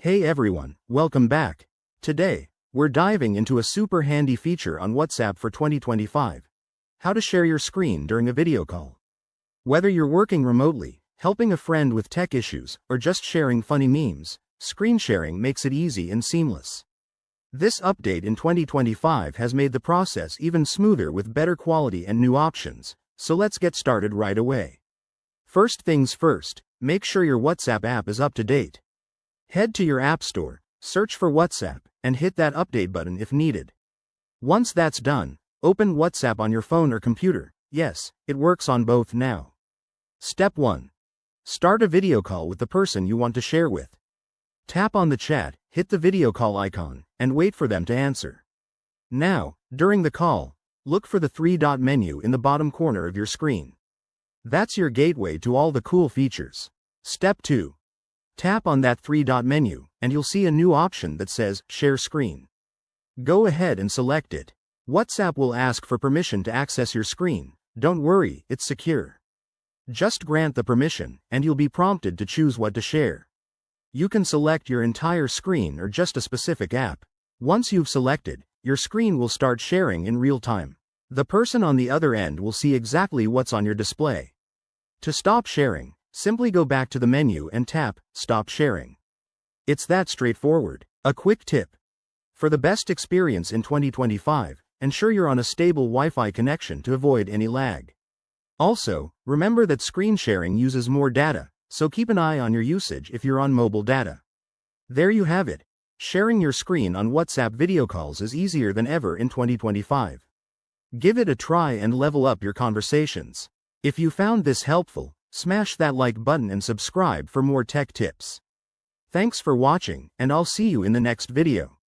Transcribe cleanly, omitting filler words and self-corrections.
Hey everyone, welcome back. Today, we're diving into a super handy feature on WhatsApp for 2025. How to share your screen during a video call. Whether you're working remotely, helping a friend with tech issues, or just sharing funny memes, screen sharing makes it easy and seamless. This update in 2025 has made the process even smoother with better quality and new options, so let's get started right away. First things first, make sure your WhatsApp app is up to date. Head to your App Store, search for WhatsApp, and hit that update button if needed. Once that's done, open WhatsApp on your phone or computer. Yes, it works on both now. Step 1. Start a video call with the person you want to share with. Tap on the chat, hit the video call icon, and wait for them to answer. Now, during the call, look for the three-dot menu in the bottom corner of your screen. That's your gateway to all the cool features. Step 2. Tap on that three-dot menu, and you'll see a new option that says Share Screen. Go ahead and select it. WhatsApp will ask for permission to access your screen. Don't worry, it's secure. Just grant the permission, and you'll be prompted to choose what to share. You can select your entire screen or just a specific app. Once you've selected, your screen will start sharing in real time. The person on the other end will see exactly what's on your display. To stop sharing, simply go back to the menu and tap Stop Sharing. It's that straightforward. A quick tip. For the best experience in 2025, ensure you're on a stable Wi-Fi connection to avoid any lag. Also, remember that screen sharing uses more data, so keep an eye on your usage if you're on mobile data. There you have it. Sharing your screen on WhatsApp video calls is easier than ever in 2025. Give it a try and level up your conversations. If you found this helpful, smash that like button and subscribe for more tech tips. Thanks for watching, and I'll see you in the next video.